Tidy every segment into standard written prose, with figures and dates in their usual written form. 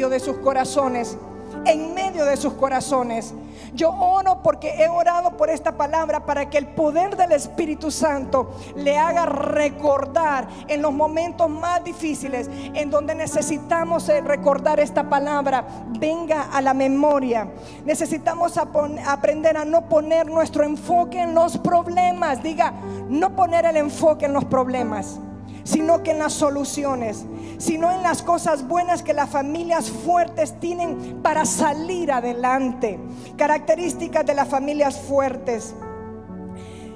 medio de sus corazones. En medio de sus corazones. Yo oro porque he orado por esta palabra para que el poder del Espíritu Santo le haga recordar en los momentos más difíciles, en donde necesitamos recordar esta palabra, venga a la memoria. Necesitamos aprender a no poner nuestro enfoque en los problemas. Diga, no poner el enfoque en los problemas, sino que en las soluciones, sino en las cosas buenas que las familias fuertes tienen para salir adelante. Características de las familias fuertes.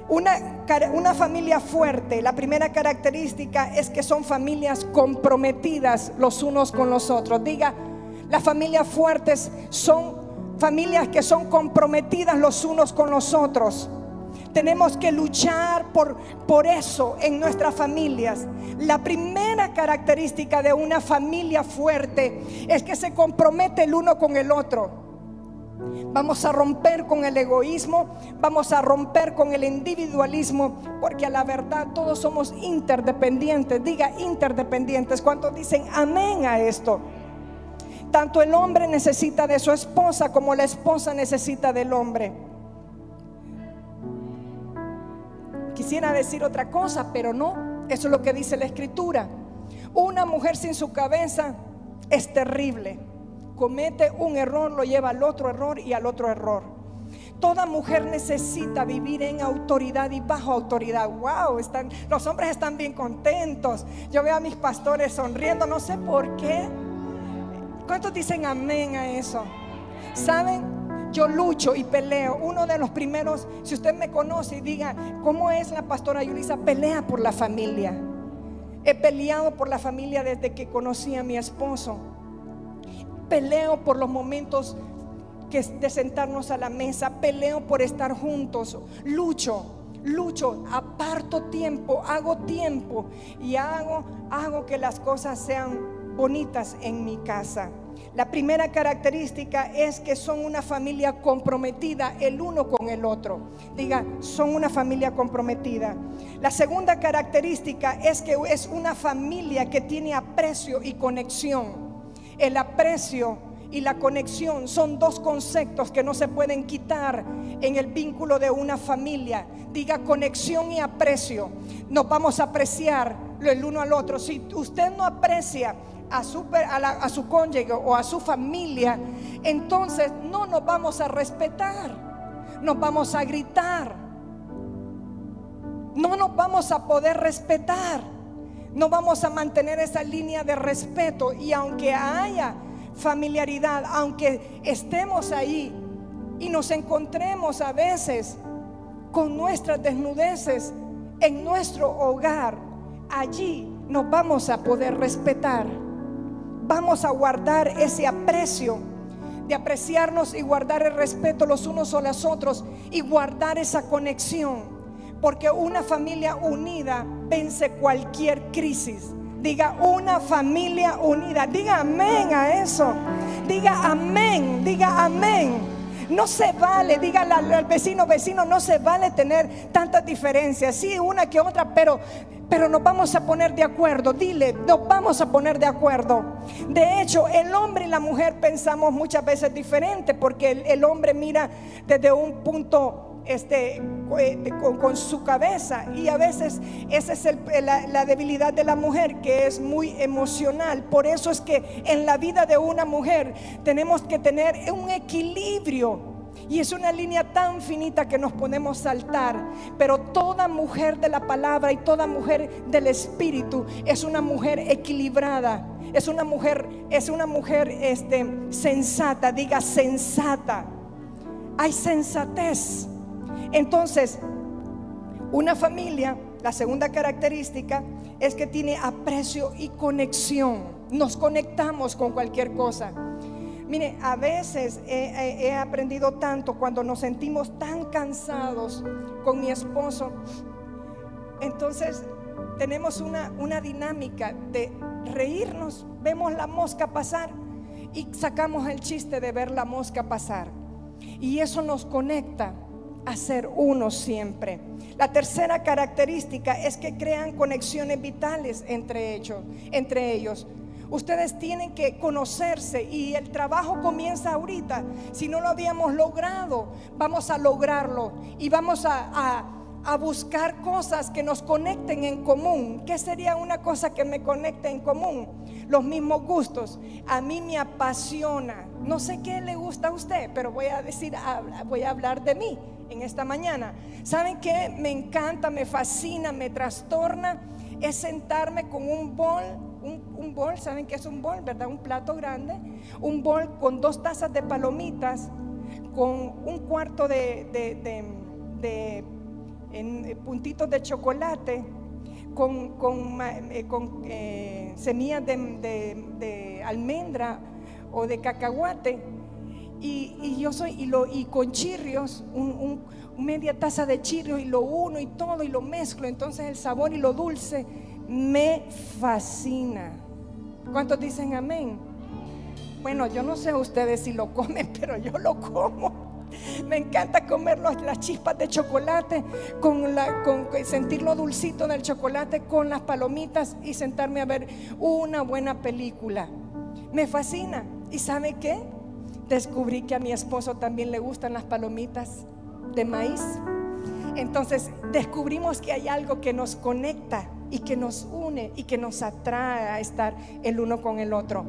Una familia fuerte, la primera característica es que son familias comprometidas los unos con los otros. Diga, las familias fuertes son familias que son comprometidas los unos con los otros. Tenemos que luchar por eso en nuestras familias. La primera característica de una familia fuerte es que se compromete el uno con el otro. Vamos a romper con el egoísmo, vamos a romper con el individualismo, porque a la verdad todos somos interdependientes. Diga, interdependientes. ¿Cuántos dicen amén a esto? Tanto el hombre necesita de su esposa como la esposa necesita del hombre. Quisiera decir otra cosa, pero no. Eso es lo que dice la Escritura. Una mujer sin su cabeza es terrible. Comete un error, lo lleva al otro error y al otro error. Toda mujer necesita vivir en autoridad y bajo autoridad. Wow, los hombres están bien contentos. Yo veo a mis pastores sonriendo, no sé por qué. ¿Cuántos dicen amén a eso? ¿Saben? Yo lucho y peleo. Uno de los primeros, si usted me conoce y diga, ¿cómo es la pastora Yulisa? Pelea por la familia. He peleado por la familia desde que conocí a mi esposo. Peleo por los momentos de sentarnos a la mesa. Peleo por estar juntos. Lucho, aparto tiempo, hago tiempo y hago que las cosas sean bonitas en mi casa. La primera característica es que son una familia comprometida el uno con el otro. Diga, son una familia comprometida. La segunda característica es que es una familia que tiene aprecio y conexión. El aprecio y la conexión son dos conceptos que no se pueden quitar en el vínculo de una familia. Diga, conexión y aprecio. Nos vamos a apreciar el uno al otro. Si usted no aprecia a su cónyuge o a su familia, entonces no nos vamos a respetar, nos vamos a gritar, no nos vamos a poder respetar, no vamos a mantener esa línea de respeto. Y aunque haya familiaridad, aunque estemos ahí y nos encontremos a veces con nuestras desnudeces en nuestro hogar, allí nos vamos a poder respetar. Vamos a guardar ese aprecio, de apreciarnos y guardar el respeto los unos a los otros y guardar esa conexión, porque una familia unida vence cualquier crisis. Diga, una familia unida. Diga amén a eso. Diga amén, diga amén. No se vale, dígale al vecino, no se vale tener tantas diferencias. Sí, una que otra, pero nos vamos a poner de acuerdo. Dile, nos vamos a poner de acuerdo. De hecho, el hombre y la mujer pensamos muchas veces diferente, porque el hombre mira desde un punto con su cabeza, y a veces esa es la debilidad de la mujer, que es muy emocional. Por eso es que en la vida de una mujer tenemos que tener un equilibrio, y es una línea tan finita que nos podemos saltar. Pero toda mujer de la palabra y toda mujer del espíritu es una mujer equilibrada, es una mujer sensata. Diga, sensata. Hay sensatez. Entonces, una familia, la segunda característica es que tiene aprecio y conexión. Nos conectamos con cualquier cosa. Mire, a veces he aprendido tanto cuando nos sentimos tan cansados con mi esposo. Entonces tenemos una dinámica de reírnos. Vemos la mosca pasar y sacamos el chiste de ver la mosca pasar, y eso nos conecta a ser uno siempre. La tercera característica es que crean conexiones vitales entre ellos. Ustedes tienen que conocerse y el trabajo comienza ahorita. Si no lo habíamos logrado, vamos a lograrlo y vamos a buscar cosas que nos conecten en común. ¿Qué sería una cosa que me conecte en común? Los mismos gustos. A mí me apasiona. No sé qué le gusta a usted, pero voy a hablar de mí en esta mañana. ¿Saben qué? Me encanta, me fascina, me trastorna. Es sentarme con un bol. Un bol, ¿saben qué es un bol, verdad? Un plato grande. Un bol con 2 tazas de palomitas, con un cuarto de puntitos de chocolate, con semillas de almendra o de cacahuate, y con chirrios, media taza de chirrios, y lo uno y todo y lo mezclo. Entonces el sabor y lo dulce me fascina. ¿Cuántos dicen amén? Bueno, yo no sé ustedes si lo comen, pero yo lo como. Me encanta comer las chispas de chocolate, con sentir lo dulcito del chocolate con las palomitas y sentarme a ver una buena película. Me fascina. ¿Y sabe qué? Descubrí que a mi esposo también le gustan las palomitas de maíz. Entonces descubrimos que hay algo que nos conecta y que nos une y que nos atrae a estar el uno con el otro.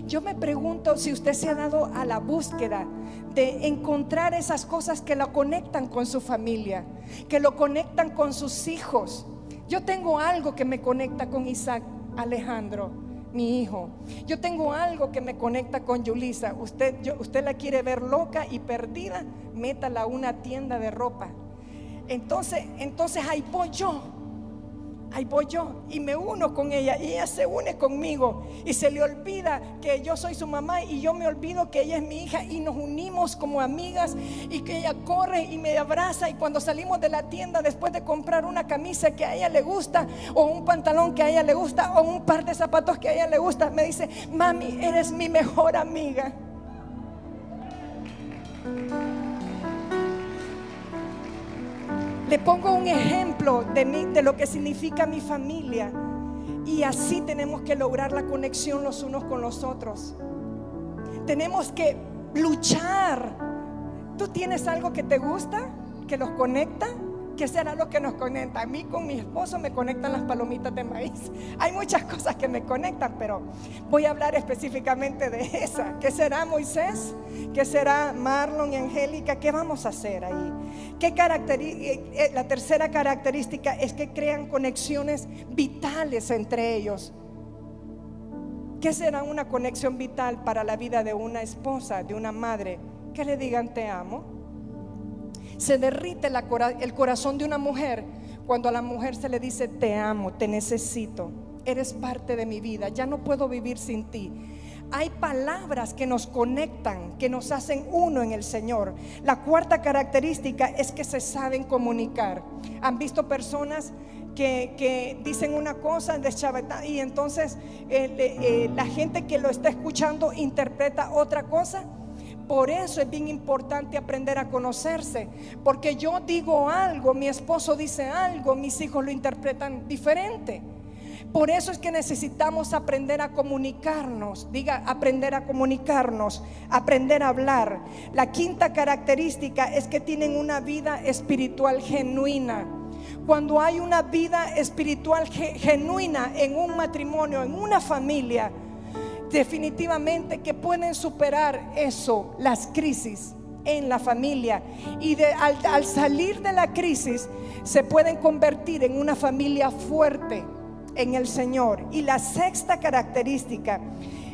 Yo me pregunto si usted se ha dado a la búsqueda de encontrar esas cosas que lo conectan con su familia, que lo conectan con sus hijos. Yo tengo algo que me conecta con Isaac Alejandro, mi hijo. Yo tengo algo que me conecta con Yulisa. Usted la quiere ver loca y perdida, métala a una tienda de ropa. Entonces ahí voy yo y me uno con ella, y ella se une conmigo, y se le olvida que yo soy su mamá, y yo me olvido que ella es mi hija, y nos unimos como amigas, y que ella corre y me abraza. Y cuando salimos de la tienda, después de comprar una camisa que a ella le gusta, o un pantalón que a ella le gusta, o un par de zapatos que a ella le gusta, me dice: mami, eres mi mejor amiga. Le pongo un ejemplo de lo que significa mi familia, y así tenemos que lograr la conexión los unos con los otros. Tenemos que luchar. ¿Tú tienes algo que te gusta, que los conecta? ¿Qué será lo que nos conecta? A mí con mi esposo me conectan las palomitas de maíz. Hay muchas cosas que me conectan, pero voy a hablar específicamente de esa. ¿Qué será, Moisés? ¿Qué será, Marlon y Angélica? ¿Qué vamos a hacer ahí? La tercera característica es que crean conexiones vitales entre ellos. ¿Qué será una conexión vital para la vida de una esposa, de una madre? Que le digan te amo. Se derrite el corazón de una mujer cuando a la mujer se le dice te amo, te necesito, eres parte de mi vida, ya no puedo vivir sin ti. Hay palabras que nos conectan, que nos hacen uno en el Señor. La cuarta característica es que se saben comunicar. ¿Han visto personas que dicen una cosa y entonces la gente que lo está escuchando interpreta otra cosa? Por eso es bien importante aprender a conocerse, porque yo digo algo, mi esposo dice algo, mis hijos lo interpretan diferente. Por eso es que necesitamos aprender a comunicarnos. Diga, aprender a comunicarnos, aprender a hablar. La quinta característica es que tienen una vida espiritual genuina. Cuando hay una vida espiritual genuina en un matrimonio, en una familia, definitivamente que pueden superar eso, las crisis en la familia, y al salir de la crisis se pueden convertir en una familia fuerte en el Señor. Y la sexta característica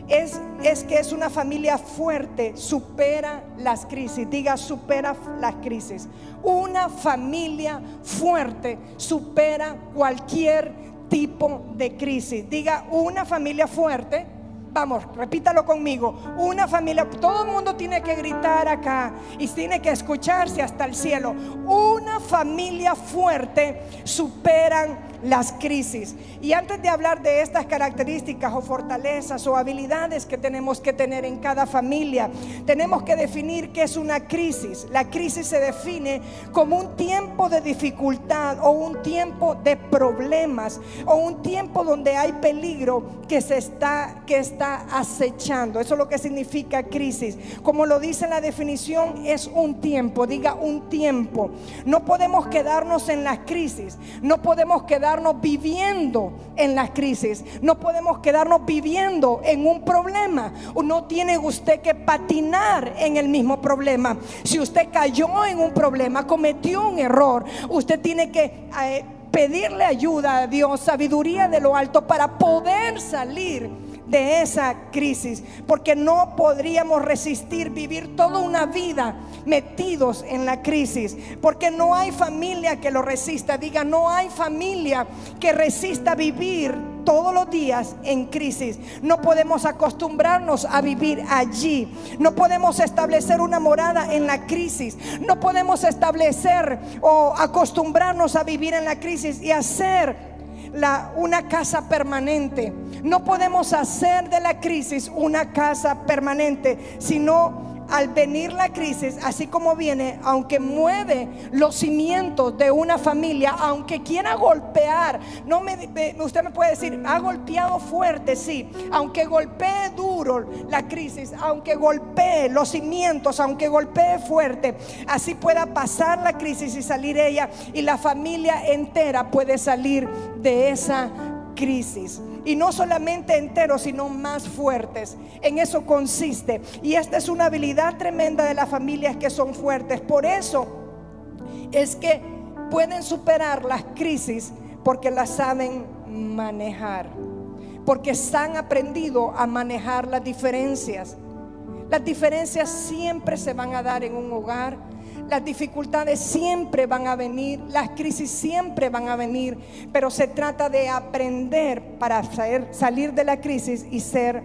es que es una familia fuerte, supera las crisis. Diga, supera las crisis. Una familia fuerte supera cualquier tipo de crisis. Diga, una familia fuerte. Vamos, repítalo conmigo. Una familia, todo el mundo tiene que gritar acá y tiene que escucharse hasta el cielo. Una familia fuerte superan las crisis. Y antes de hablar de estas características o fortalezas o habilidades que tenemos que tener en cada familia, tenemos que definir qué es una crisis. La crisis se define como un tiempo de dificultad o un tiempo de problemas o un tiempo donde hay peligro que está acechando. Eso es lo que significa crisis. Como lo dice la definición, es un tiempo. Diga, un tiempo. No podemos quedarnos en las crisis. No podemos quedarnos viviendo en las crisis. No podemos quedarnos viviendo en un problema. No tiene usted que patinar en el mismo problema. Si usted cayó en un problema, cometió un error, usted tiene que pedirle ayuda a Dios, sabiduría de lo alto, para poder salir de esa crisis, porque no podríamos resistir vivir toda una vida metidos en la crisis, porque no hay familia que lo resista. Diga, no hay familia que resista vivir todos los días en crisis. No podemos acostumbrarnos a vivir allí. No podemos establecer una morada en la crisis. No podemos establecer o acostumbrarnos a vivir en la crisis y hacer una casa permanente. No podemos hacer de la crisis una casa permanente, sino al venir la crisis, así como viene, aunque mueve los cimientos de una familia, aunque quiera golpear, usted me puede decir, ha golpeado fuerte, sí, aunque golpee duro la crisis, aunque golpee los cimientos, aunque golpee fuerte, así pueda pasar la crisis y salir ella, y la familia entera puede salir de esa crisis. Y no solamente enteros, sino más fuertes. En eso consiste. Y esta es una habilidad tremenda de las familias que son fuertes. Por eso es que pueden superar las crisis, porque las saben manejar, porque han aprendido a manejar las diferencias. Las diferencias siempre se van a dar en un hogar. Las dificultades siempre van a venir, las crisis siempre van a venir, pero se trata de aprender para salir de la crisis y ser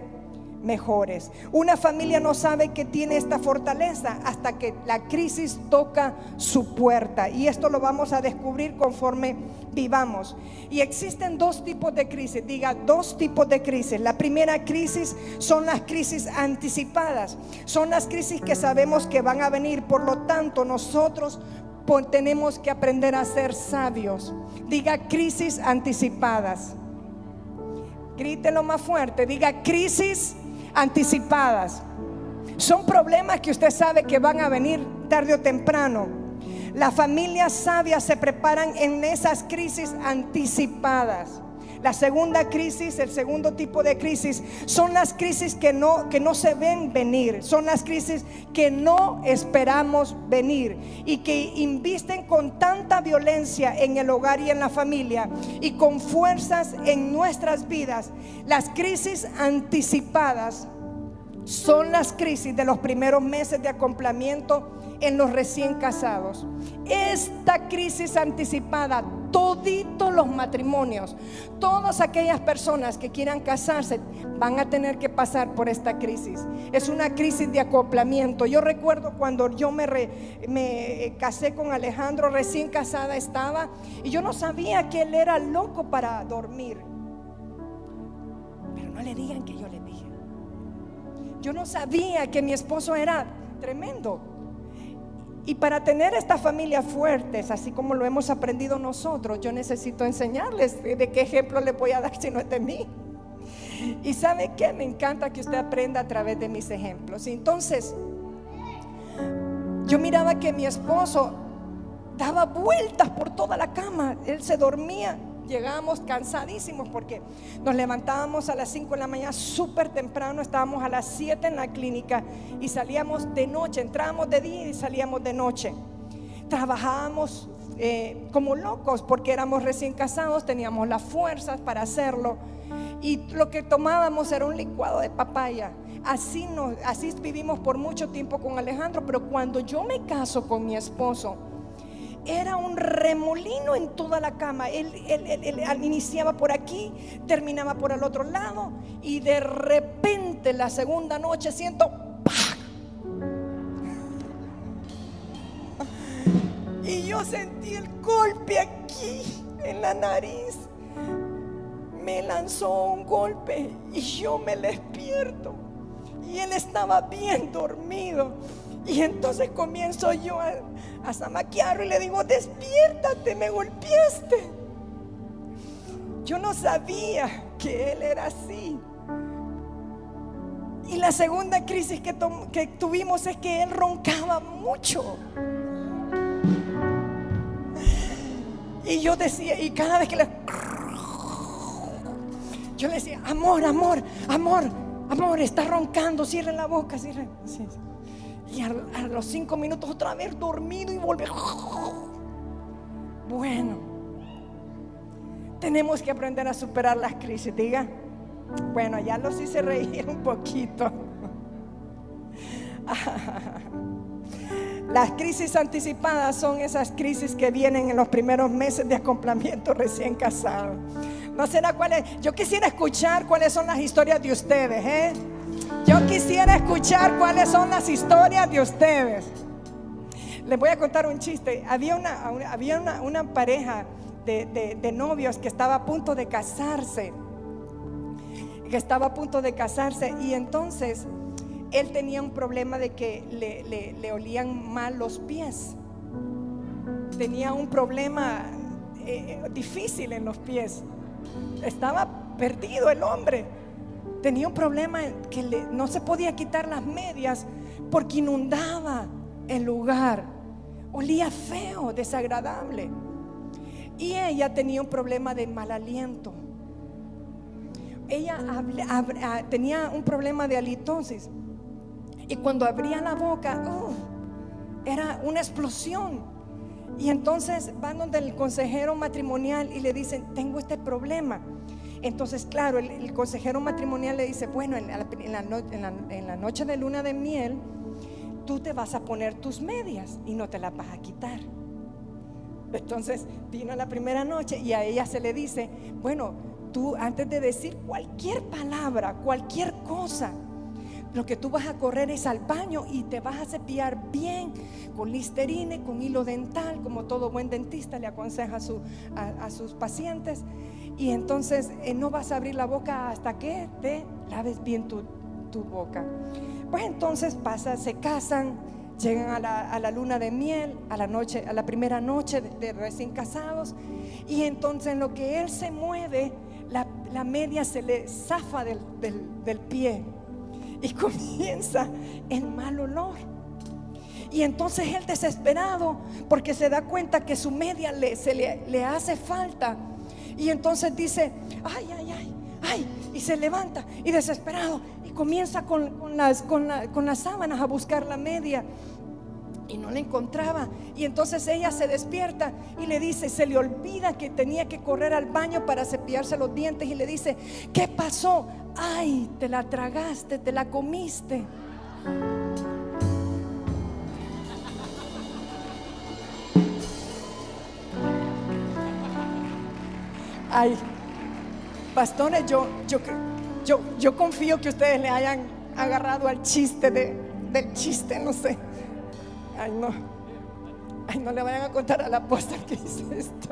mejores. Una familia no sabe que tiene esta fortaleza hasta que la crisis toca su puerta, y esto lo vamos a descubrir conforme vivamos. Y existen dos tipos de crisis. Diga, dos tipos de crisis. La primera crisis son las crisis anticipadas. Son las crisis que sabemos que van a venir. Por lo tanto, nosotros tenemos que aprender a ser sabios. Diga, crisis anticipadas. Grítelo más fuerte. Diga, crisis anticipadas. Son problemas que usted sabe que van a venir tarde o temprano. Las familias sabias se preparan en esas crisis anticipadas. La segunda crisis, el segundo tipo de crisis, son las crisis que no se ven venir. Son las crisis que no esperamos venir y que invisten con tanta violencia en el hogar y en la familia y con fuerzas en nuestras vidas. Las crisis anticipadas son las crisis de los primeros meses de acoplamiento en los recién casados. Esta crisis anticipada, toditos los matrimonios, todas aquellas personas que quieran casarse van a tener que pasar por esta crisis. Es una crisis de acoplamiento. Yo recuerdo cuando yo me casé con Alejandro, recién casada estaba, y yo no sabía que él era loco para dormir. Pero no le digan que yo le dije. Yo no sabía que mi esposo era tremendo. Y para tener estas familias fuertes, así como lo hemos aprendido nosotros, yo necesito enseñarles de qué ejemplo les voy a dar si no es de mí. Y ¿sabe qué? Me encanta que usted aprenda a través de mis ejemplos. Y entonces yo miraba que mi esposo daba vueltas por toda la cama. Él se dormía. Llegábamos cansadísimos porque nos levantábamos a las 5 de la mañana súper temprano, estábamos a las 7 en la clínica y salíamos de noche. Entrábamos de día y salíamos de noche. Trabajábamos como locos porque éramos recién casados, teníamos las fuerzas para hacerlo, y lo que tomábamos era un licuado de papaya. Así vivimos por mucho tiempo con Alejandro. Pero cuando yo me caso con mi esposo, era un remolino en toda la cama. Él iniciaba por aquí, terminaba por el otro lado, y de repente la segunda noche siento ¡pah! Y yo sentí el golpe aquí en la nariz. me lanzó un golpe y yo me despierto y él estaba bien dormido. Y entonces comienzo yo a zamaquearlo y le digo: despiértate, me golpeaste. Yo no sabía que él era así. Y la segunda crisis que tuvimos es que él roncaba mucho. Y yo decía, y cada vez que yo le decía: amor, amor, amor, amor, está roncando, cierre la boca, cierre. Sí, sí. Y a los 5 minutos otra vez dormido y volvió. Bueno, tenemos que aprender a superar las crisis. Diga: bueno, ya los hice reír un poquito. Las crisis anticipadas son esas crisis que vienen en los primeros meses de acoplamiento recién casado. ¿No será cuál es? Yo quisiera escuchar cuáles son las historias de ustedes, Yo quisiera escuchar cuáles son las historias de ustedes. Les voy a contar un chiste. Había una pareja de novios que estaba a punto de casarse. Y entonces él tenía un problema de que le olían mal los pies. Tenía un problema difícil en los pies. Estaba perdido el hombre. Tenía un problema que no se podía quitar las medias porque inundaba el lugar. Olía feo, desagradable. Y ella tenía un problema de mal aliento. Ella tenía un problema de halitosis. Y cuando abría la boca, era una explosión. Y entonces van donde el consejero matrimonial y le dicen: tengo este problema. Entonces, claro, el consejero matrimonial le dice: bueno, en la noche de luna de miel, tú te vas a poner tus medias y no te las vas a quitar. Entonces vino la primera noche y a ella se le dice: bueno, tú antes de decir cualquier palabra, cualquier cosa, lo que tú vas a correr es al baño y te vas a cepillar bien con Listerine, con hilo dental, como todo buen dentista le aconseja a sus pacientes. Y entonces no vas a abrir la boca hasta que te laves bien tu boca. Pues entonces se casan, llegan a la luna de miel, a la primera noche de recién casados. Y entonces en lo que él se mueve, la media se le zafa del pie y comienza el mal olor. Y entonces él, desesperado porque se da cuenta que su media le hace falta, y entonces dice: ay, ay, ay, ay, y se levanta y desesperado y comienza con las sábanas a buscar la media y no la encontraba. Y entonces ella se despierta y le dice, se le olvida que tenía que correr al baño para cepillarse los dientes, y le dice: ¿qué pasó? Ay, te la tragaste, te la comiste. Ay, pastores, yo confío que ustedes le hayan agarrado al chiste del chiste, no sé. Ay, no le vayan a contar al apóstol que hizo esto.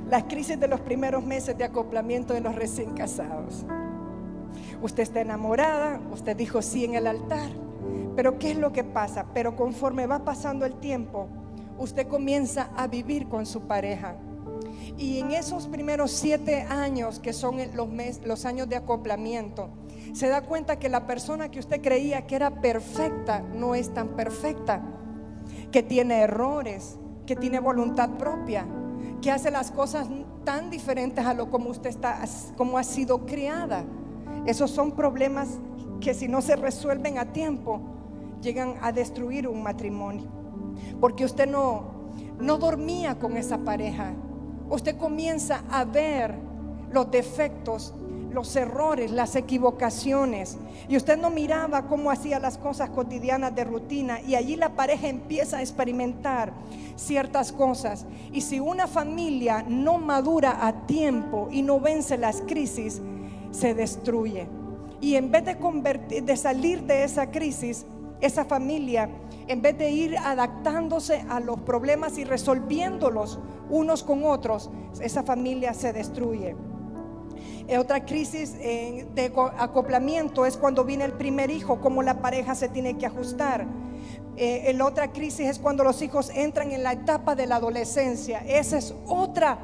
Las crisis de los primeros meses de acoplamiento de los recién casados. Usted está enamorada, usted dijo sí en el altar, pero ¿qué es lo que pasa? Pero conforme va pasando el tiempo, usted comienza a vivir con su pareja. Y en esos primeros 7 años, que son los años de acoplamiento, se da cuenta que la persona que usted creía que era perfecta no es tan perfecta, que tiene errores, que tiene voluntad propia, que hace las cosas tan diferentes a lo como usted como ha sido criada. Esos son problemas que, si no se resuelven a tiempo, llegan a destruir un matrimonio. Porque usted no dormía con esa pareja. Usted comienza a ver los defectos, los errores, las equivocaciones, y usted no miraba cómo hacía las cosas cotidianas de rutina, y allí la pareja empieza a experimentar ciertas cosas. Y si una familia no madura a tiempo y no vence las crisis, se destruye. Y en vez de salir de esa crisis, esa familia, en vez de ir adaptándose a los problemas y resolviéndolos unos con otros, esa familia se destruye. Otra crisis de acoplamiento es cuando viene el primer hijo, cómo la pareja se tiene que ajustar. La otra crisis es cuando los hijos entran en la etapa de la adolescencia. Esa es otra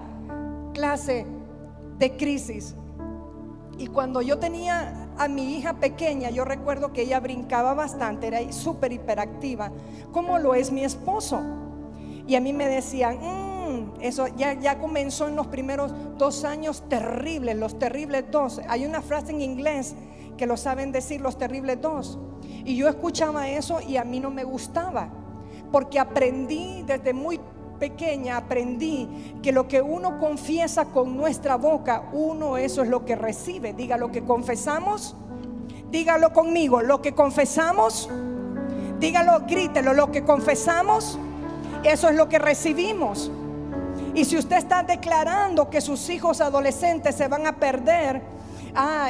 clase de crisis. Y cuando yo tenía a mi hija pequeña, yo recuerdo que ella brincaba bastante, era súper hiperactiva, como lo es mi esposo. Y a mí me decían, eso ya comenzó en los primeros 2 años terribles, los terribles 2. Hay una frase en inglés que lo saben decir, los terribles 2. Y yo escuchaba eso y a mí no me gustaba, porque aprendí desde muy pequeña, aprendí que lo que uno confiesa con nuestra boca, eso es lo que recibe. Diga, lo que confesamos, dígalo conmigo, lo que confesamos, dígalo, grítelo, lo que confesamos, eso es lo que recibimos. Y si usted está declarando que sus hijos adolescentes se van a perder,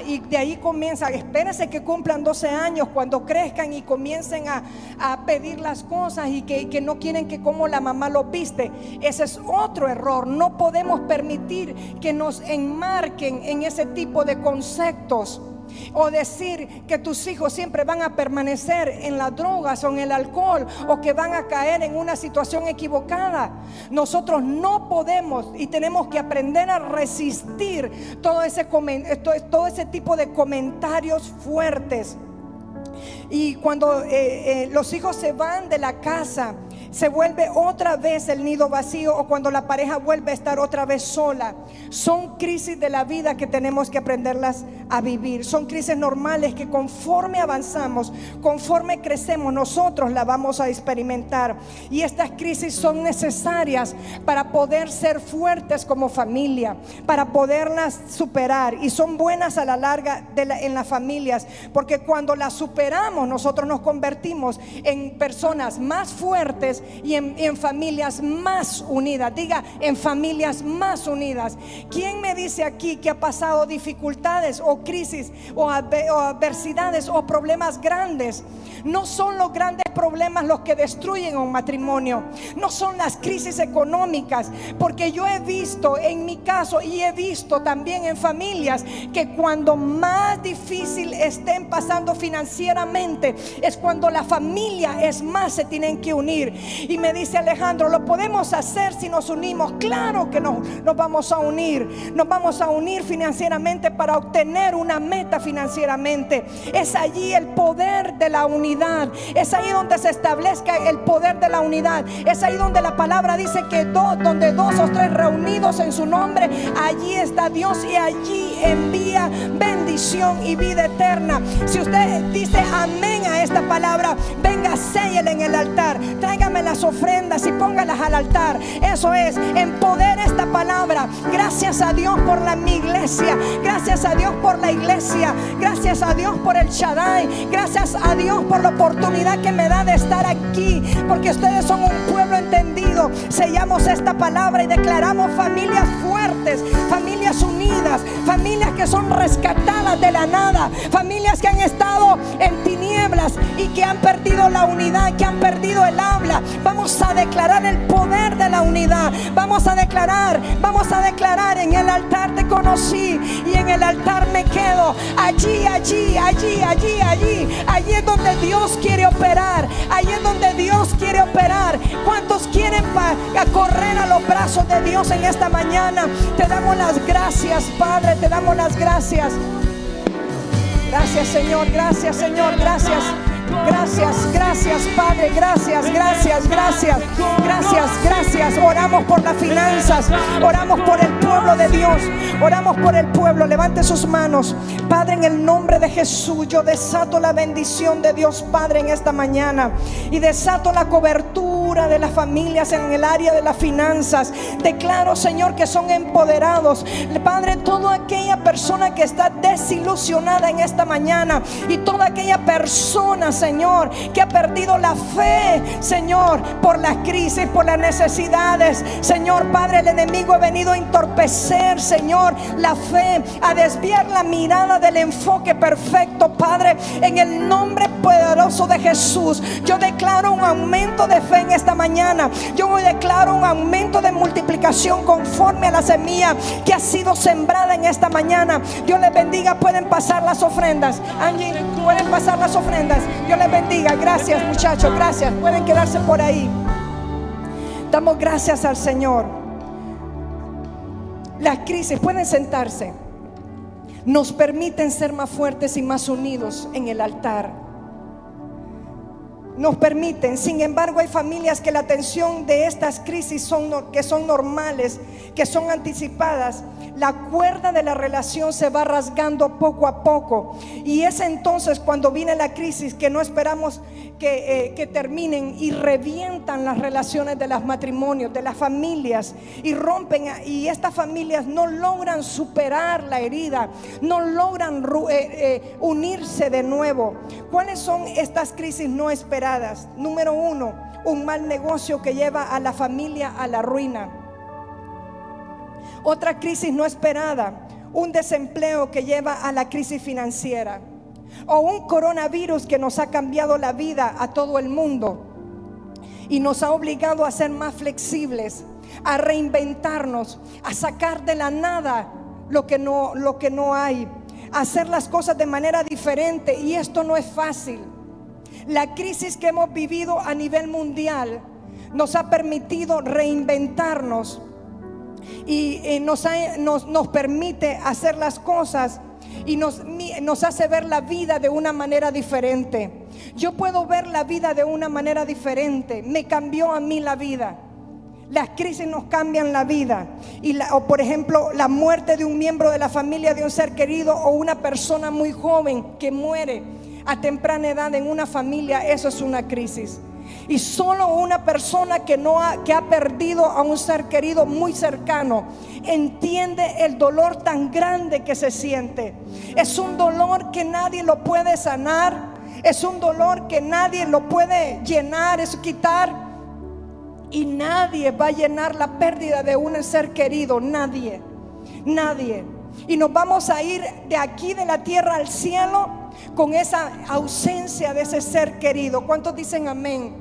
y de ahí comienza, espérese que cumplan 12 años, cuando crezcan y comiencen a pedir las cosas y que no quieren que como la mamá los viste. Ese es otro error. No podemos permitir que nos enmarquen en ese tipo de conceptos, o decir que tus hijos siempre van a permanecer en las drogas o en el alcohol, o que van a caer en una situación equivocada. Nosotros no podemos y tenemos que aprender a resistir todo ese tipo de comentarios fuertes. Y cuando los hijos se van de la casa, se vuelve otra vez el nido vacío, o cuando la pareja vuelve a estar otra vez sola. Son crisis de la vida que tenemos que aprenderlas a vivir. Son crisis normales que conforme avanzamos, conforme crecemos, nosotros la vamos a experimentar. Y estas crisis son necesarias para poder ser fuertes como familia, para poderlas superar. Y son buenas a la larga en las familias, porque cuando las superamos, nosotros nos convertimos en personas más fuertes y en familias más unidas. Diga, en familias más unidas. ¿Quién me dice aquí que ha pasado dificultades o crisis o adversidades o problemas grandes? No son los grandes problemas los que destruyen un matrimonio, no son las crisis económicas, porque yo he visto en mi caso y he visto también en familias que cuando más difícil estén pasando financieramente es cuando la familia se tienen que unir. Y me dice Alejandro, ¿lo podemos hacer si nos unimos? Claro que nos vamos a unir financieramente para obtener una meta financieramente. Es allí el poder de la unidad, es ahí donde se establezca el poder de la unidad. Es ahí donde la palabra dice que donde 2 o 3 reunidos en su nombre, allí está Dios, y allí envía bendición y vida eterna. Si usted dice amén a esta palabra, venga, séllela en el altar, tráigame las ofrendas y póngalas al altar. Eso es, empodera esta palabra. Gracias a Dios por mi iglesia, gracias a Dios por la iglesia, gracias a Dios por el Shaddai, gracias a Dios por la oportunidad que me da de estar aquí, porque ustedes son un pueblo entendido. Sellamos esta palabra y declaramos familias fuertes, familias unidas, familias que son rescatadas de la nada, familias que han estado en tinieblas y que han perdido la unidad, que han perdido el habla. Vamos a declarar el poder de la unidad. Vamos a declarar, en el altar te conocí y en el altar me quedo. Allí es donde Dios quiere operar. Allí es donde Dios quiere operar. ¿Cuántos quieren correr a los brazos de Dios en esta mañana? Te damos las gracias, Padre, te damos las gracias. Gracias, Señor, gracias, Señor, gracias. Gracias, Padre, gracias. Oramos por las finanzas, oramos por el pueblo de Dios, oramos por el pueblo. Levante sus manos. Padre, en el nombre de Jesús, yo desato la bendición de Dios Padre en esta mañana, y desato la cobertura cobertura de las familias en el área de las finanzas. Declaro, Señor, que son empoderados. Padre, toda aquella persona que está desilusionada en esta mañana, y toda aquella persona, Señor, que ha perdido la fe, Señor, por las crisis, por las necesidades, Señor, Padre, el enemigo ha venido a entorpecer, Señor, la fe, a desviar la mirada del enfoque perfecto. Padre, en el nombre poderoso de Jesús, yo declaro un aumento de fe en esta mañana. Yo declaro un aumento de multiplicación conforme a la semilla que ha sido sembrada en esta mañana. Dios les bendiga. Pueden pasar las ofrendas. Angie, pueden pasar las ofrendas. Dios les bendiga. Gracias, muchachos, gracias. Pueden quedarse por ahí. Damos gracias al Señor. Las crisis, pueden sentarse, nos permiten ser más fuertes y más unidos en el altar. Nos permiten. Sin embargo, hay familias que la tensión de estas crisis que son normales, que son anticipadas. La cuerda de la relación se va rasgando poco a poco, y es entonces cuando viene la crisis que no esperamos que terminen, y revientan las relaciones de los matrimonios, de las familias, y rompen, y estas familias no logran superar la herida, no logran unirse de nuevo. ¿Cuáles son estas crisis no esperadas? Número 1, un mal negocio que lleva a la familia a la ruina. Otra crisis no esperada, un desempleo que lleva a la crisis financiera. O un coronavirus que nos ha cambiado la vida a todo el mundo y nos ha obligado a ser más flexibles, a reinventarnos, a sacar de la nada lo que no hay, a hacer las cosas de manera diferente. Y esto no es fácil. La crisis que hemos vivido a nivel mundial nos ha permitido reinventarnos y nos permite hacer las cosas, y nos hace ver la vida de una manera diferente. Yo puedo ver la vida de una manera diferente. Me cambió a mí la vida. Las crisis nos cambian la vida. O por ejemplo, la muerte de un miembro de la familia, de un ser querido, o una persona muy joven que muere a temprana edad en una familia. Eso es una crisis. Y solo una persona que ha perdido a un ser querido muy cercano entiende el dolor tan grande que se siente. Es un dolor que nadie lo puede sanar. Es un dolor que nadie lo puede llenar, quitar. Y nadie va a llenar la pérdida de un ser querido. Nadie. Y nos vamos a ir de aquí, de la tierra al cielo, con esa ausencia de ese ser querido. ¿Cuántos dicen amén?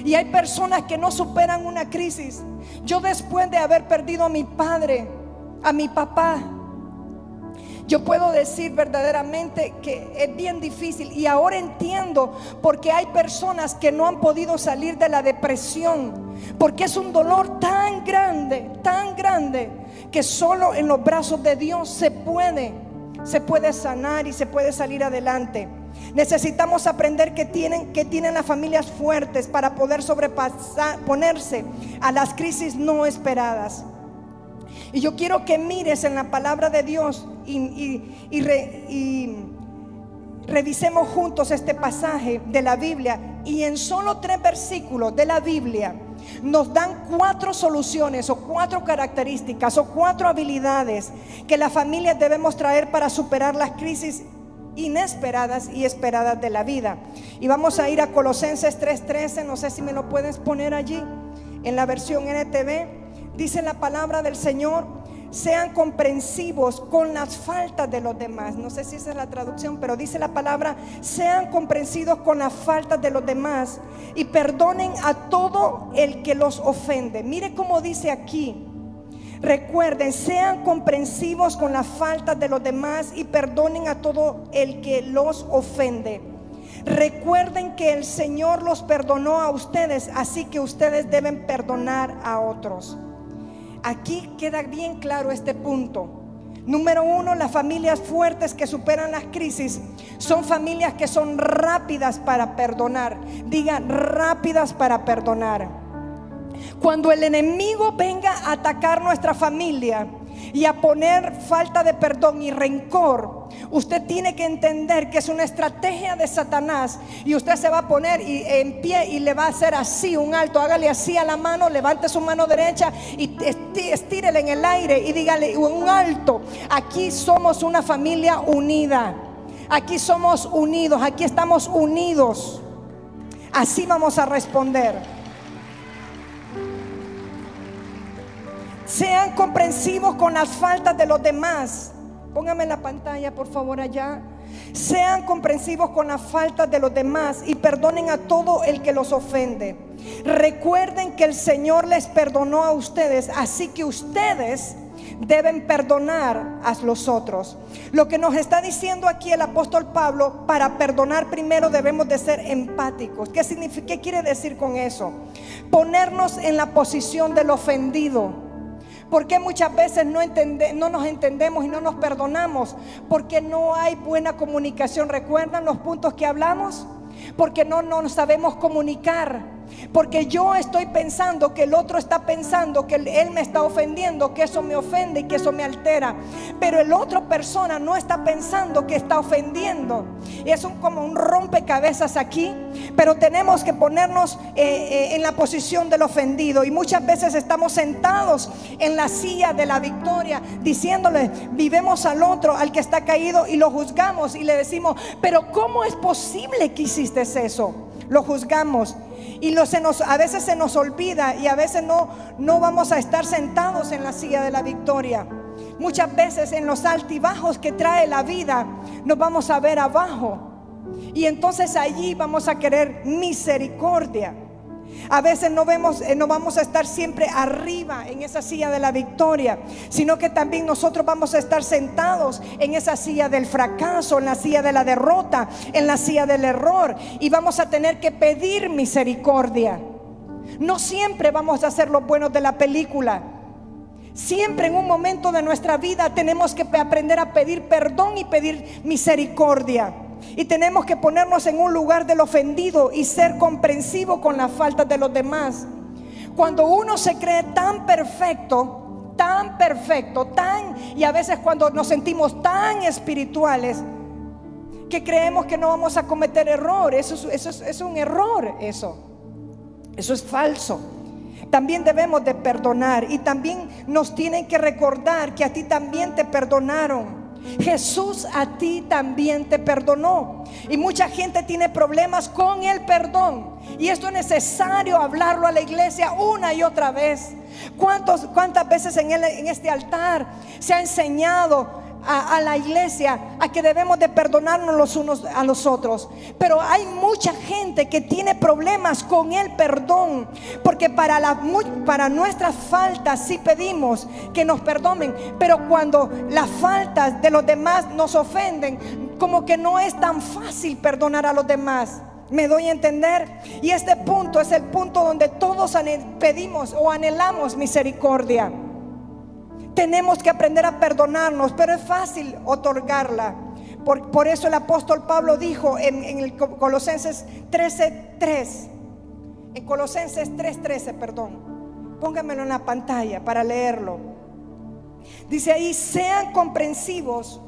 Y hay personas que no superan una crisis. Yo, después de haber perdido a mi padre, a mi papá, yo puedo decir verdaderamente que es bien difícil. Y ahora entiendo por qué hay personas que no han podido salir de la depresión, porque es un dolor tan grande, que solo en los brazos de Dios se puede sanar y se puede salir adelante. Necesitamos aprender que tienen las familias fuertes para poder ponerse a las crisis no esperadas. Y yo quiero que mires en la palabra de Dios y revisemos juntos este pasaje de la Biblia. Y en solo 3 versículos de la Biblia nos dan 4 soluciones, o 4 características, o 4 habilidades que las familias debemos traer para superar las crisis inesperadas y esperadas de la vida. Y vamos a ir a Colosenses 3:13. No sé si me lo puedes poner allí en la versión NTV. Dice la palabra del Señor: sean comprensivos con las faltas de los demás. No sé si esa es la traducción, pero dice la palabra: sean comprensivos con las faltas de los demás y perdonen a todo el que los ofende. Mire cómo dice aquí. Recuerden, sean comprensivos con las faltas de los demás y perdonen a todo el que los ofende. Recuerden que el Señor los perdonó a ustedes, así que ustedes deben perdonar a otros. Aquí queda bien claro este punto. Número 1, las familias fuertes que superan las crisis son familias que son rápidas para perdonar. Diga, rápidas para perdonar. Cuando el enemigo venga a atacar nuestra familia, y a poner falta de perdón y rencor, usted tiene que entender que es una estrategia de Satanás. Y usted se va a poner en pie y le va a hacer así un alto. Hágale así a la mano, levante su mano derecha y estírele en el aire y dígale un alto. Aquí somos una familia unida. Aquí somos unidos, aquí estamos unidos. Así vamos a responder. Sean comprensivos con las faltas de los demás. Póngame en la pantalla, por favor, allá. Sean comprensivos con las faltas de los demás y perdonen a todo el que los ofende. Recuerden que el Señor les perdonó a ustedes, así que ustedes deben perdonar a los otros. Lo que nos está diciendo aquí el apóstol Pablo, para perdonar primero debemos de ser empáticos. ¿Qué significa? ¿Qué quiere decir con eso? Ponernos en la posición del ofendido. Porque muchas veces no nos entendemos y no nos perdonamos? Porque no hay buena comunicación. ¿Recuerdan los puntos que hablamos? Porque no nos sabemos comunicar. Porque yo estoy pensando que el otro está pensando que él me está ofendiendo, que eso me ofende y que eso me altera. Pero el otra persona no está pensando que está ofendiendo. Es como un rompecabezas aquí. Pero tenemos que ponernos en la posición del ofendido. Y muchas veces estamos sentados en la silla de la victoria, diciéndole, vivemos al otro, al que está caído, y lo juzgamos y le decimos, pero ¿cómo es posible que hiciste eso? Lo juzgamos. Y a veces se nos olvida, y a veces no vamos a estar sentados en la silla de la victoria. Muchas veces en los altibajos que trae la vida nos vamos a ver abajo, y entonces allí vamos a querer misericordia. A veces no vamos a estar siempre arriba en esa silla de la victoria, sino que también nosotros vamos a estar sentados en esa silla del fracaso, en la silla de la derrota, en la silla del error, y vamos a tener que pedir misericordia. No siempre vamos a ser los buenos de la película. Siempre en un momento de nuestra vida tenemos que aprender a pedir perdón y pedir misericordia. Y tenemos que ponernos en un lugar del ofendido y ser comprensivo con las faltas de los demás. Cuando uno se cree tan perfecto, y a veces cuando nos sentimos tan espirituales, que creemos que no vamos a cometer errores. Eso es un error. Eso es falso. También debemos de perdonar, y también nos tienen que recordar que a ti también te perdonaron. Jesús a ti también te perdonó. Y mucha gente tiene problemas con el perdón, y esto es necesario hablarlo a la iglesia una y otra vez. ¿Cuántas veces en este altar se ha enseñado a la iglesia a que debemos de perdonarnos los unos a los otros? Pero hay mucha gente que tiene problemas con el perdón, porque para nuestras faltas sí pedimos que nos perdonen, pero cuando las faltas de los demás nos ofenden, como que no es tan fácil perdonar a los demás. ¿Me doy a entender? Y este punto es el punto donde todos pedimos o anhelamos misericordia. Tenemos que aprender a perdonarnos, pero es fácil otorgarla. Por eso el apóstol Pablo dijo en Colosenses 13:3, en Colosenses 3:13, póngamelo en la pantalla para leerlo. Dice ahí: sean comprensivos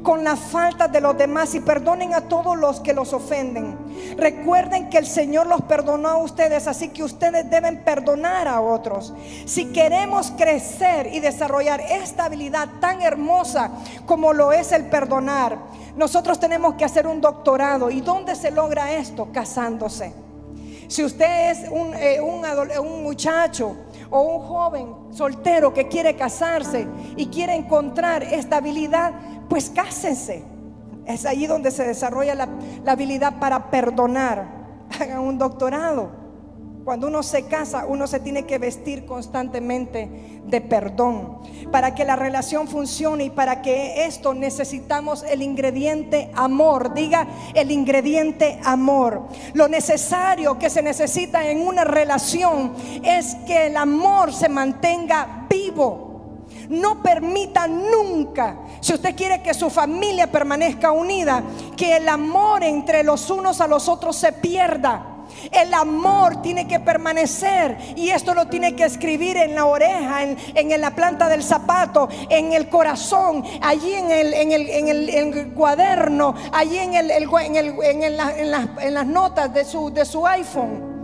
con las faltas de los demás y perdonen a todos los que los ofenden. Recuerden que el Señor los perdonó a ustedes, así que ustedes deben perdonar a otros. Si queremos crecer y desarrollar esta habilidad tan hermosa como lo es el perdonar, nosotros tenemos que hacer un doctorado. ¿Y dónde se logra esto? Casándose. Si usted es un muchacho o un joven soltero que quiere casarse y quiere encontrar esta habilidad, pues cásense. Es allí donde se desarrolla la habilidad para perdonar. Hagan un doctorado. Cuando uno se casa, uno se tiene que vestir constantemente de perdón. Para que la relación funcione y para que esto necesitamos el ingrediente amor. Diga, el ingrediente amor. Lo necesario que se necesita en una relación es que el amor se mantenga vivo. No permita nunca, si usted quiere que su familia permanezca unida, que el amor entre los unos a los otros se pierda. El amor tiene que permanecer, y esto lo tiene que escribir en la oreja, en la planta del zapato, en el corazón, allí en el cuaderno, allí en las notas de su iPhone.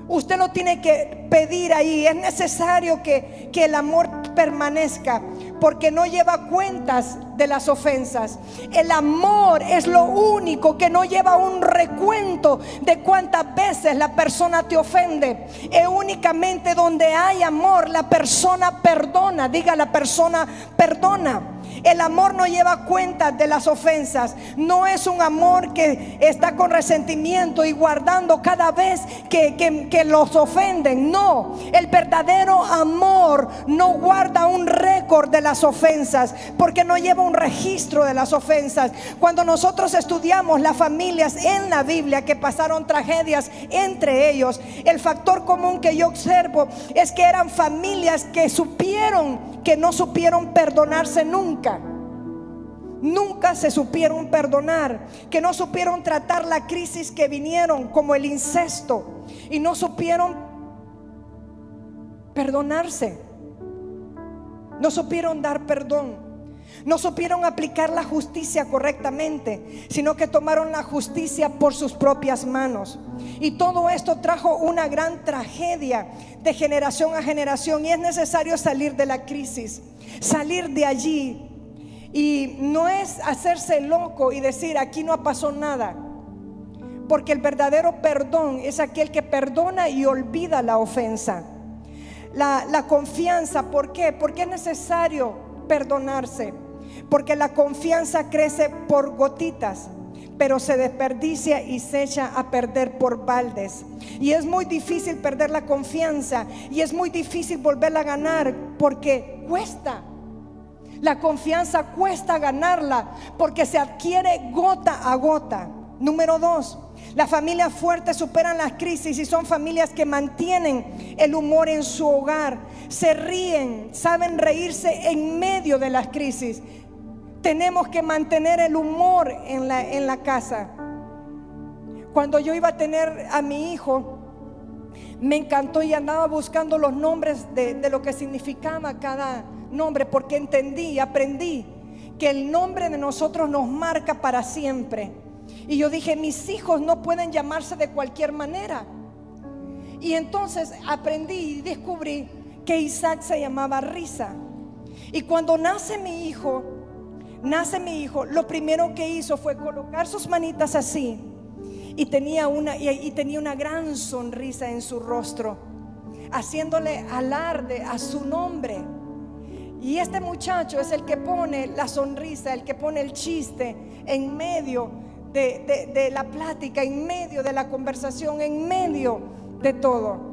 Usted lo tiene que pedir ahí. Es necesario que el amor permanezca, porque no lleva cuentas de las ofensas. El amor es lo único que no lleva un recuento de cuántas veces la persona te ofende. Es únicamente donde hay amor, la persona perdona. Diga, la persona perdona. El amor no lleva cuenta de las ofensas. No es un amor que está con resentimiento y guardando cada vez que los ofenden. No, el verdadero amor no guarda un récord de las ofensas, porque no lleva un registro de las ofensas. Cuando nosotros estudiamos las familias en la Biblia que pasaron tragedias entre ellos, el factor común que yo observo es que eran familias que no supieron perdonarse nunca. Nunca se supieron perdonar, que no supieron tratar la crisis que vinieron, como el incesto, y no supieron perdonarse. No supieron dar perdón. No supieron aplicar la justicia correctamente, sino que tomaron la justicia por sus propias manos. Y todo esto trajo una gran tragedia de generación a generación. Y es necesario salir de la crisis, salir de allí. Y no es hacerse loco y decir aquí no pasó nada, porque el verdadero perdón es aquel que perdona y olvida la ofensa. La confianza, ¿por qué? Porque es necesario perdonarse, porque la confianza crece por gotitas, pero se desperdicia y se echa a perder por baldes. Y es muy difícil perder la confianza, y es muy difícil volverla a ganar, porque cuesta. La confianza cuesta ganarla, porque se adquiere gota a gota. Número 2, las familias fuertes superan las crisis y son familias que mantienen el humor en su hogar. Se ríen, saben reírse en medio de las crisis. Tenemos que mantener el humor en la casa. Cuando yo iba a tener a mi hijo, me encantó y andaba buscando los nombres de lo que significaba cada nombre, porque entendí y aprendí que el nombre de nosotros nos marca para siempre. Y yo dije, mis hijos no pueden llamarse de cualquier manera. Y entonces aprendí y descubrí que Isaac se llamaba Risa. Y cuando nace mi hijo, lo primero que hizo fue colocar sus manitas así, y tenía una gran sonrisa en su rostro, haciéndole alarde a su nombre. Y este muchacho es el que pone la sonrisa, el que pone el chiste en medio de la plática, en medio de la conversación, en medio de todo.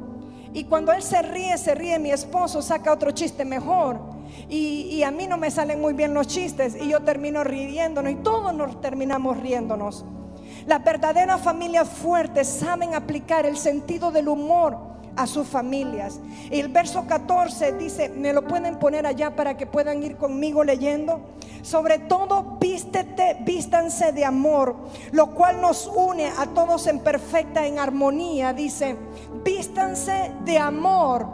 Y cuando él se ríe, mi esposo saca otro chiste mejor. Y a mí no me salen muy bien los chistes, y yo termino riéndonos, y todos nos terminamos riéndonos. Las verdaderas familias fuertes saben aplicar el sentido del humor a sus familias. Y el verso 14 dice, me lo pueden poner allá para que puedan ir conmigo leyendo. Sobre todo vístanse de amor, lo cual nos une a todos en perfecta armonía. Dice, vístanse de amor,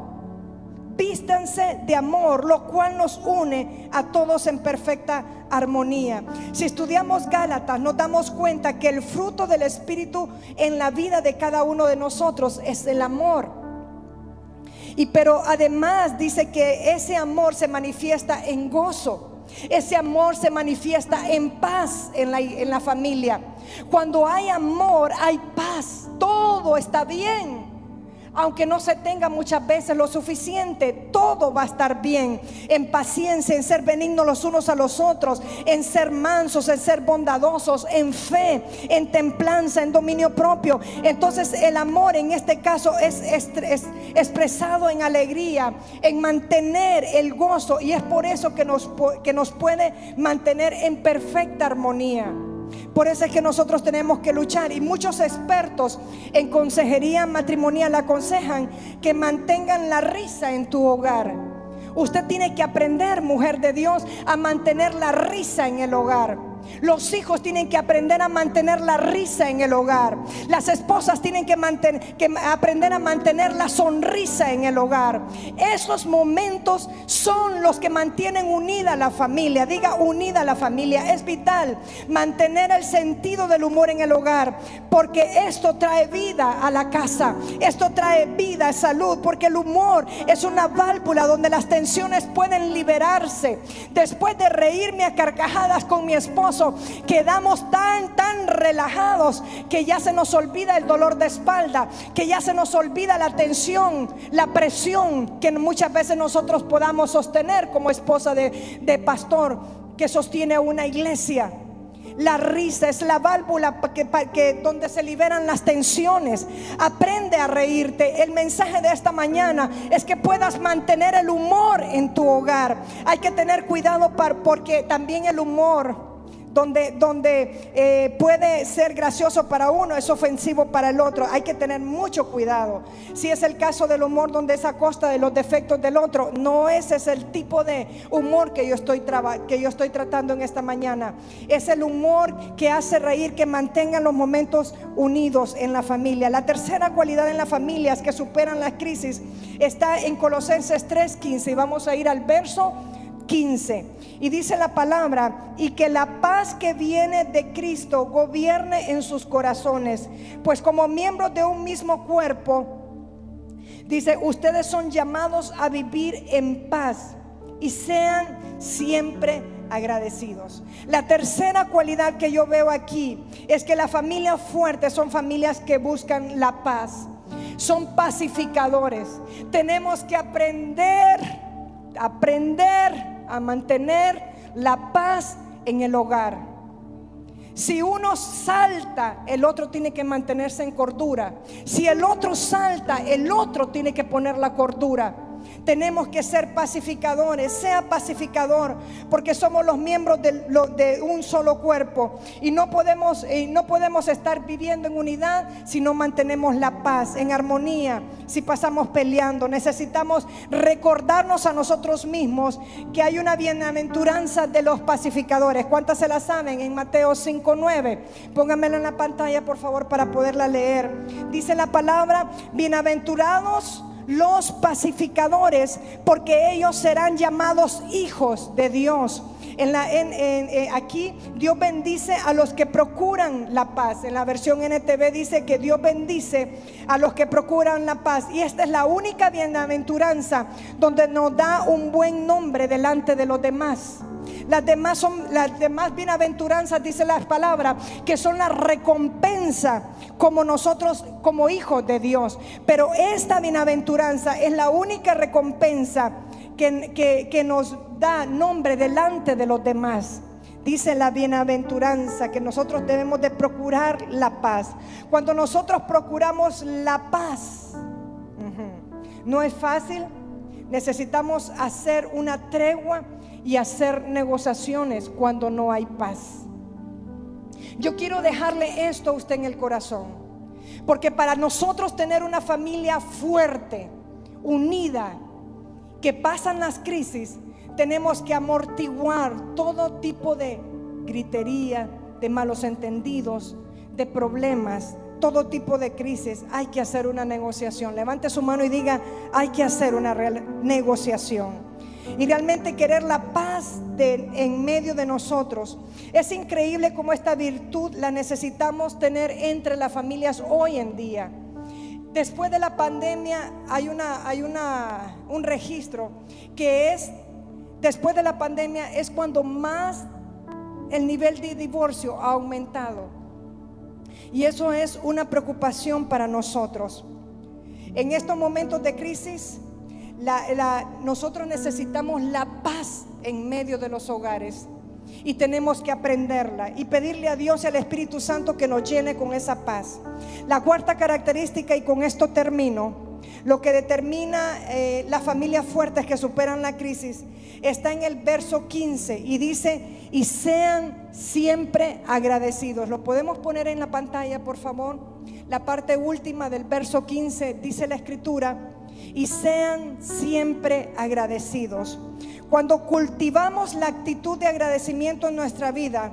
lo cual nos une a todos en perfecta armonía. Si estudiamos Gálatas, nos damos cuenta que el fruto del Espíritu en la vida de cada uno de nosotros es el amor. Pero además dice que ese amor se manifiesta en gozo. Ese amor se manifiesta en paz en la familia. Cuando hay amor, hay paz. Todo está bien. Aunque no se tenga muchas veces lo suficiente, todo va a estar bien. En paciencia, en ser benignos los unos a los otros, en ser mansos, en ser bondadosos, en fe, en templanza, en dominio propio. Entonces el amor en este caso es expresado en alegría, en mantener el gozo. Y es por eso que nos puede mantener en perfecta armonía. Por eso es que nosotros tenemos que luchar, y muchos expertos en consejería matrimonial aconsejan que mantengan la risa en tu hogar. Usted tiene que aprender, mujer de Dios, a mantener la risa en el hogar. Los hijos tienen que aprender a mantener la risa en el hogar. Las esposas tienen que aprender a mantener la sonrisa en el hogar. Esos momentos son los que mantienen unida la familia. Diga, unida la familia. Es vital mantener el sentido del humor en el hogar, porque esto trae vida a la casa. Esto trae vida, salud, porque el humor es una válvula donde las tensiones pueden liberarse. Después de reírme a carcajadas con mi esposo, quedamos tan relajados que ya se nos olvida el dolor de espalda, que ya se nos olvida la tensión, la presión que muchas veces nosotros podamos sostener como esposa de pastor que sostiene una iglesia. La risa es la válvula donde se liberan las tensiones. Aprende a reírte. El mensaje de esta mañana es que puedas mantener el humor en tu hogar. Hay que tener cuidado porque también el humor donde puede ser gracioso para uno, es ofensivo para el otro. Hay que tener mucho cuidado. Si es el caso del humor donde es a costa de los defectos del otro, no ese es el tipo de humor que yo estoy tratando en esta mañana. Es el humor que hace reír, que mantenga los momentos unidos en la familia. La tercera cualidad en las familias que superan la crisis está en Colosenses 3:15, y vamos a ir al verso 15, y dice la palabra: y que la paz que viene de Cristo gobierne en sus corazones, pues como miembros de un mismo cuerpo, dice, ustedes son llamados a vivir en paz y sean siempre agradecidos. La tercera cualidad que yo veo aquí es que las familias fuertes son familias que buscan la paz, son pacificadores. Tenemos que aprender a mantener la paz en el hogar. Si uno salta, el otro tiene que mantenerse en cordura. Si el otro salta, el otro tiene que poner la cordura. Tenemos que ser pacificadores. Sea pacificador, porque somos los miembros de un solo cuerpo, y no podemos estar viviendo en unidad si no mantenemos la paz, en armonía. Si pasamos peleando, necesitamos recordarnos a nosotros mismos que hay una bienaventuranza de los pacificadores. ¿Cuántas se la saben? En Mateo 5:9. Pónganmela en la pantalla, por favor, para poderla leer. Dice la palabra: bienaventurados los pacificadores, porque ellos serán llamados hijos de Dios. Aquí Dios bendice a los que procuran la paz. En la versión NTV dice que Dios bendice a los que procuran la paz, y esta es la única bienaventuranza donde nos da un buen nombre delante de los demás. Las demás bienaventuranzas, dice la palabra, que son la recompensa como nosotros, como hijos de Dios. Pero esta bienaventuranza es la única recompensa que nos da nombre delante de los demás. Dice la bienaventuranza que nosotros debemos de procurar la paz. Cuando nosotros procuramos la paz, no es fácil. Necesitamos hacer una tregua y hacer negociaciones cuando no hay paz. Yo quiero dejarle esto a usted en el corazón, porque para nosotros tener una familia fuerte, unida, que pasan las crisis, tenemos que amortiguar todo tipo de gritería, de malos entendidos, de problemas, todo tipo de crisis. Hay que hacer una negociación. Levante su mano y diga: hay que hacer una negociación. Y realmente querer la paz en medio de nosotros. Es increíble cómo esta virtud la necesitamos tener entre las familias hoy en día. Después de la pandemia hay un registro que es: después de la pandemia es cuando más el nivel de divorcio ha aumentado. Y eso es una preocupación para nosotros. En estos momentos de crisis, nosotros necesitamos la paz en medio de los hogares, y tenemos que aprenderla y pedirle a Dios y al Espíritu Santo que nos llene con esa paz. La cuarta característica, y con esto termino, lo que determina las familias fuertes que superan la crisis, está en el verso 15, y dice: y sean siempre agradecidos. Lo podemos poner en la pantalla, por favor. La parte última del verso 15 dice la escritura: y sean siempre agradecidos. Cuando cultivamos la actitud de agradecimiento en nuestra vida,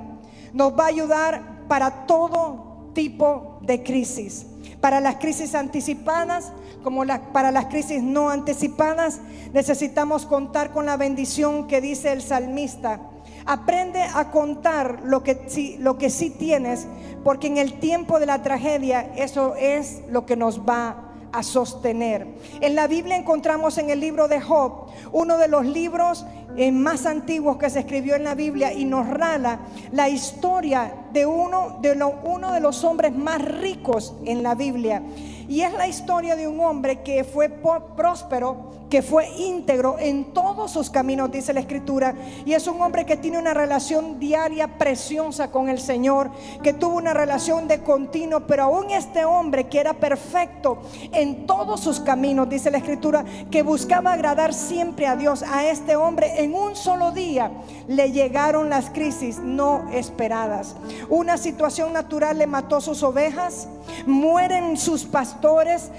Nos va a ayudar para todo tipo de crisis. Para las crisis anticipadas como para las crisis no anticipadas, necesitamos contar con la bendición que dice el salmista. Aprende a contar lo que sí tienes, porque en el tiempo de la tragedia eso es lo que nos va a sostener. En la Biblia encontramos en el libro de Job, uno de los libros más antiguos que se escribió en la Biblia, y nos narra la historia de uno de los hombres más ricos en la Biblia. Y es la historia de un hombre que fue próspero, que fue íntegro en todos sus caminos, dice la Escritura. Y es un hombre que tiene una relación diaria preciosa con el Señor, que tuvo una relación de continuo. Pero aún este hombre, que era perfecto en todos sus caminos, dice la Escritura, que buscaba agradar siempre a Dios, a este hombre en un solo día le llegaron las crisis no esperadas. Una situación natural le mató sus ovejas, mueren sus pastores,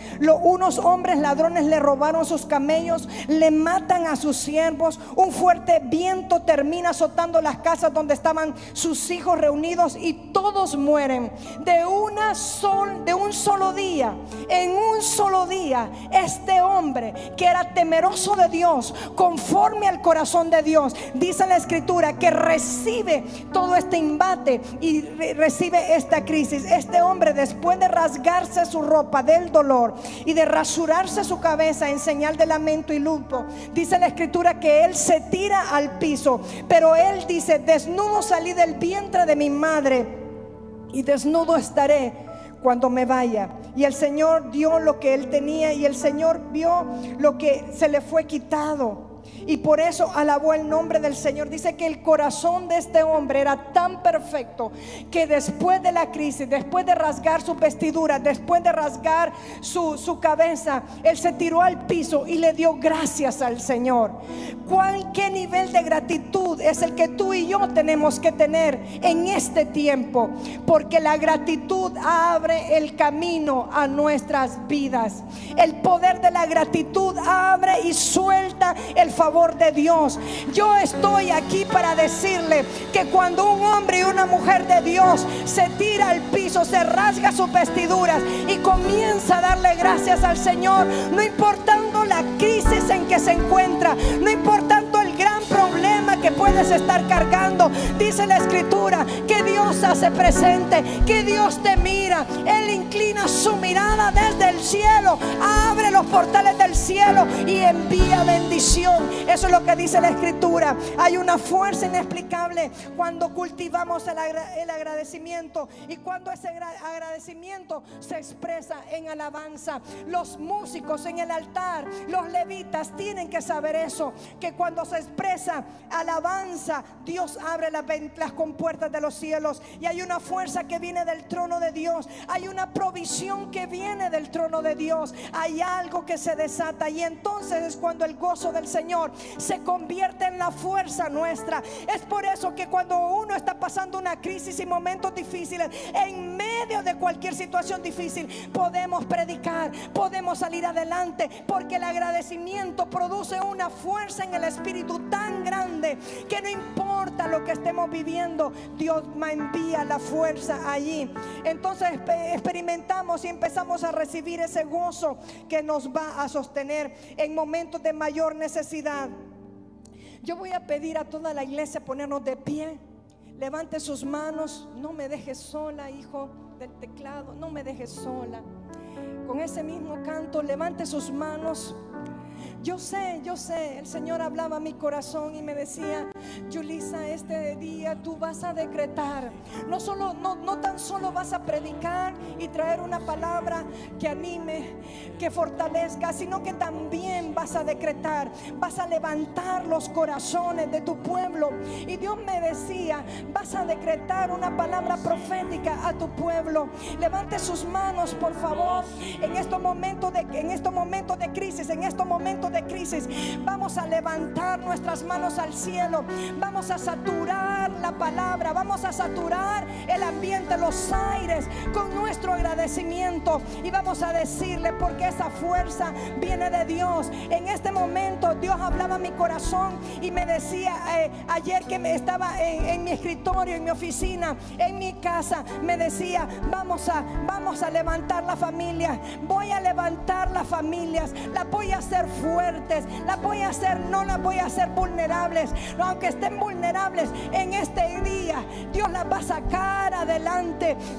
unos hombres ladrones le robaron sus camellos, le matan a sus siervos, un fuerte viento termina azotando las casas donde estaban sus hijos reunidos y todos mueren de un solo día. En un solo día, este hombre que era temeroso de Dios, conforme al corazón de Dios, dice la Escritura que recibe todo este embate y recibe esta crisis. Este hombre, después de rasgarse su ropa del dolor y de rasurarse su cabeza en señal de lamento y luto, dice la Escritura que él se tira al piso, pero él dice: desnudo salí del vientre de mi madre y desnudo estaré cuando me vaya. Y el Señor dio lo que él tenía, y el Señor vio lo que se le fue quitado, y por eso alabó el nombre del Señor. Dice que el corazón de este hombre era tan perfecto que después de la crisis, después de rasgar su vestidura, después de rasgar su cabeza, él se tiró al piso y le dio gracias al Señor. ¿Qué nivel de gratitud es el que tú y yo tenemos que tener en este tiempo? Porque la gratitud abre el camino a nuestras vidas. El poder de la gratitud abre y suelta el favor de Dios. Yo estoy aquí para decirle que cuando un hombre y una mujer de Dios se tira al piso, se rasga sus vestiduras y comienza a darle gracias al Señor, no importando la crisis en que se encuentra, no importando el gran problema que puedes estar cargando, dice la Escritura que Dios hace presente, que Dios te mira, Él inclina su mirada desde el cielo, abre los portales del cielo y envía bendición. Eso es lo que dice la Escritura. Hay una fuerza inexplicable cuando cultivamos el agradecimiento, y cuando ese agradecimiento se expresa en alabanza. Los músicos en el altar, los levitas, tienen que saber eso, que cuando se expresa alabanza, Dios abre las compuertas de los cielos, y hay una fuerza que viene del trono de Dios, hay una provisión que viene del trono de Dios, hay algo que se desata, y entonces es cuando el gozo del Señor se convierte en la fuerza nuestra. Es por eso que cuando uno está pasando una crisis y momentos difíciles, en medio de cualquier situación difícil, podemos predicar, podemos salir adelante, porque el agradecimiento produce una fuerza en el espíritu tan grande que no importa lo que estemos viviendo, Dios envía la fuerza allí. Entonces experimentamos y empezamos a recibir ese gozo que nos va a sostener en momentos de mayor necesidad. Yo voy a pedir a toda la iglesia ponernos de pie. Levante sus manos. No me dejes sola, hijo del teclado, no me dejes sola. Con ese mismo canto, levante sus manos. Yo sé, el Señor hablaba a mi corazón y me decía: Yulisa, este día tú vas a decretar. No tan solo vas a predicar y traer una palabra que anime, que fortalezca, sino que también vas a decretar, vas a levantar los corazones de tu pueblo. Y Dios me decía: vas a decretar una palabra profética a tu pueblo. Levante sus manos, por favor. En estos momentos de crisis, vamos a levantar nuestras manos al cielo, vamos a saturar la palabra, vamos a saturar el ambiente reviente los aires con nuestro agradecimiento y vamos a decirle, porque esa fuerza viene de Dios. En este momento Dios hablaba a mi corazón y me decía, ayer que estaba en mi escritorio, en mi oficina, en mi casa, me decía, vamos a levantar la familia. Voy a levantar las familias, las voy a hacer fuertes, las voy a hacer, no las voy a hacer vulnerables. Aunque estén vulnerables en este día, Dios las va a sacar adelante.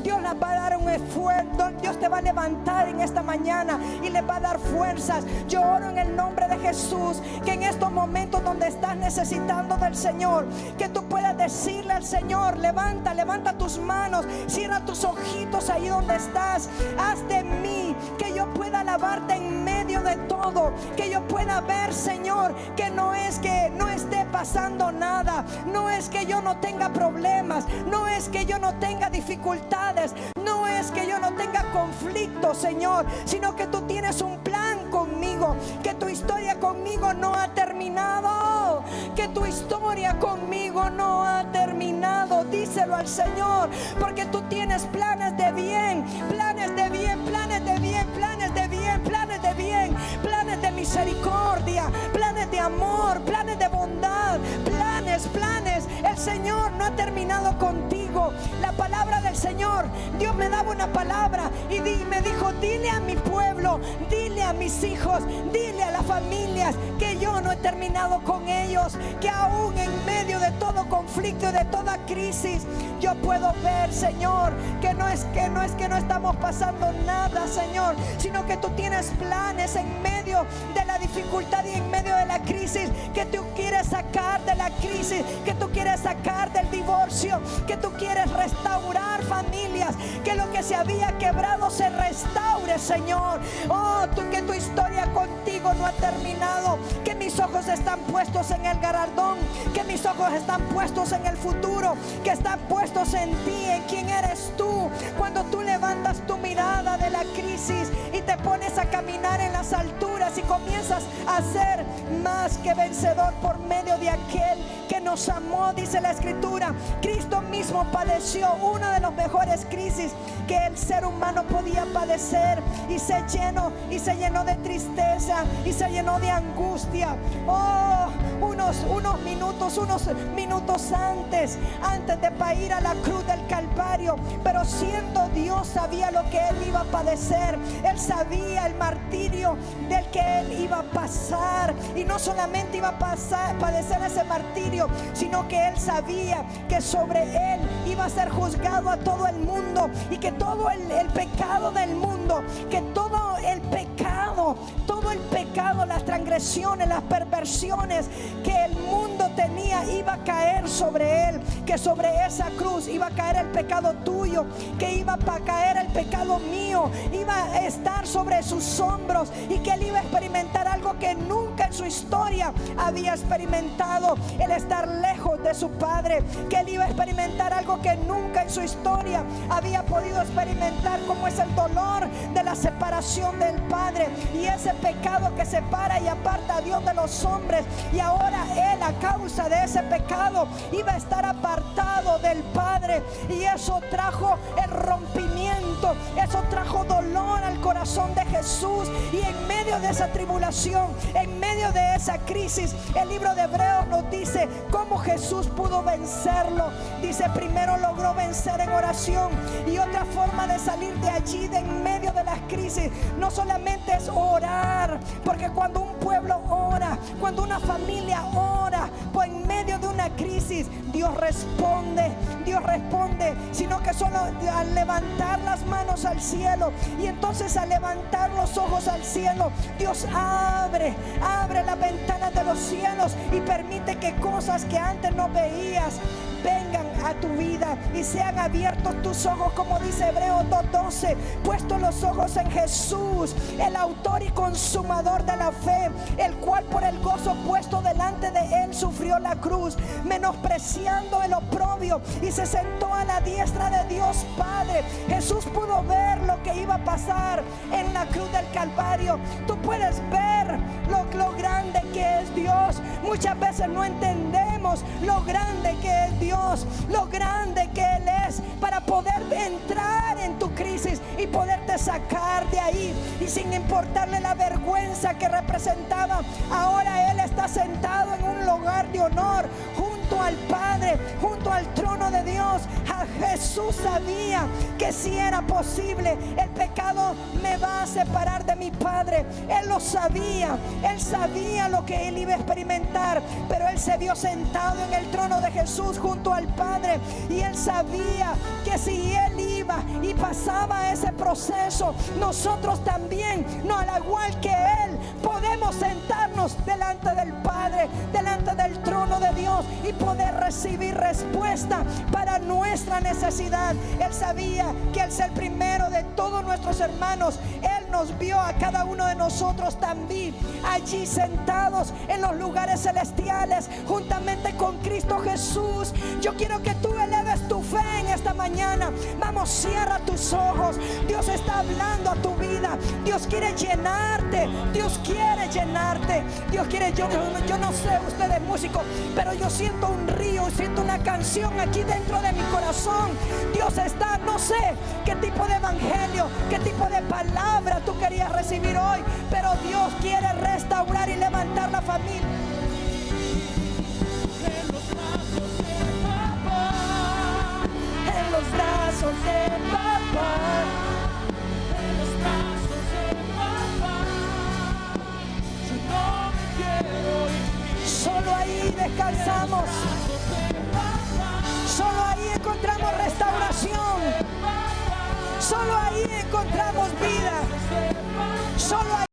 Dios las va a dar un esfuerzo. Dios te va a levantar en esta mañana y les va a dar fuerzas. Yo oro en el nombre de Jesús, que en estos momentos donde estás necesitando del Señor, que tú puedas decirle al Señor, levanta tus manos, cierra tus ojitos ahí donde estás. Haz de mí que yo pueda alabarte en medio de todo, que yo pueda ver, Señor, que no es que no esté pasando nada, no es que yo no tenga problemas, no es que yo no tenga dificultades, no es que yo no tenga conflictos, Señor, sino que tú tienes un plan conmigo, que tu historia conmigo no ha terminado, que tu historia conmigo no ha terminado. Díselo al Señor, porque tú tienes planes de bien, planes de bien, planes de bien, planes de bien, planes de bien, planes de misericordia, planes de amor, planes de bondad, planes. El Señor no ha terminado contigo. La palabra del Señor, Dios me daba una palabra y me dijo, dile a mi pueblo, dile a mis hijos, dile a las familias que yo no he terminado con ellos, que aún en medio de todo conflicto y de toda crisis, yo puedo ver, Señor, que no es que no estamos pasando nada, Señor, sino que tú tienes planes en medio de la dificultad y en medio de la crisis, que tú quieres sacar de la crisis, que tú quieres sacar del divorcio, que tú quieres restaurar familias, que lo que se había quebrado se restaure, Señor. Oh, que tu historia contigo no ha terminado, que mis ojos están puestos en el galardón, que mis ojos están puestos en el futuro, que están puestos en ti, en quién eres tú. Cuando tú levantas tu mirada de la crisis y te pones a caminar en las alturas y comienzas a ser más que vencedor por medio de aquel que nos amó, dice la Escritura. Cristo mismo padeció una de las mejores crisis que el ser humano podía padecer y se llenó de tristeza y se llenó de angustia. Oh, unos minutos antes de ir a la cruz del Calvario, pero siendo Dios sabía lo que él iba a padecer. Él sabía el martirio del que él iba a pasar, y no solamente iba a padecer ese martirio, sino que él sabía que sobre él iba a ser juzgado a todo el mundo, y que todo el pecado del mundo, que todo el pecado, las transgresiones, las perversiones que el mundo tenía iba a caer sobre él, que sobre esa cruz iba a caer el pecado tuyo, que iba a caer el pecado mío, iba a estar sobre sus hombros, y que él iba a experimentar algo que nunca en su historia había experimentado, el estar lejos de su padre, que él iba a experimentar algo que nunca en su historia había podido experimentar, como es el dolor de la separación del Padre, y ese pecado que separa y aparta a Dios de los hombres. Y ahora él, a causa de ese pecado, iba a estar apartado del Padre, y eso trajo el rompimiento, eso trajo dolor al corazón de Jesús. Y en medio de esa tribulación, en medio de esa crisis, el libro de Hebreos nos dice cómo Jesús pudo vencerlo. Dice, primero logró vencer en oración, y otra forma de salir de allí, de en medio de las crisis, no solamente es orar, porque cuando un pueblo ora, cuando una familia ora, pues en medio de una crisis, Dios responde, sino que solo al levantar las manos al cielo, y entonces al levantar los ojos al cielo, Dios abre las ventanas de los cielos y permite que cosas que antes no veías vengan a tu vida y sean abiertos tus ojos, como dice Hebreos 2:12, puestos los ojos en Jesús, el autor y consumador de la fe, el cual por el gozo puesto delante de él sufrió la cruz, menospreciando el oprobio, y se sentó a la diestra de Dios Padre. Jesús pudo ver lo que iba a pasar en la cruz del Calvario. Tú puedes ver lo grande que es Dios. Muchas veces no entendemos lo grande que es Dios, lo grande que Él es para poder entrar en tu crisis y poderte sacar de ahí. Y sin importarle la vergüenza que representaba, ahora Él está sentado en un lugar de honor junto al Padre, junto al trono de Dios. Jesús sabía que si era posible, el pecado me va a separar de mi Padre. Él lo sabía, Él sabía lo que Él iba a experimentar, pero Él se vio sentado en el trono de Jesús junto al Padre, y Él sabía que si Él iba y pasaba ese proceso, nosotros también, no al igual que Él, podemos sentarnos delante del Padre, delante del trono de Dios, y poder recibir respuesta para nuestra necesidad. Él sabía que al ser primero de todos nuestros hermanos, Él nos vio a cada uno de nosotros también allí sentados en los lugares celestiales juntamente con Cristo Jesús. Yo quiero que tú eleves tu fe en esta mañana. Vamos, cierra tus ojos. Dios está hablando a tu vida. Dios quiere llenarte. Dios quiere llenarte. Dios quiere, yo no sé ustedes músicos, pero yo siento un río, siento una canción aquí dentro de mi corazón. Dios está, no sé qué tipo de evangelio, qué tipo de palabra tú querías recibir hoy, pero Dios quiere restaurar y levantar la familia. En los brazos de papá, en los brazos de papá, en los brazos de papá, yo no me quiero ir. Solo ahí descansamos. Solo ahí encontramos restauración. Solo ahí encontramos vida. Solo ahí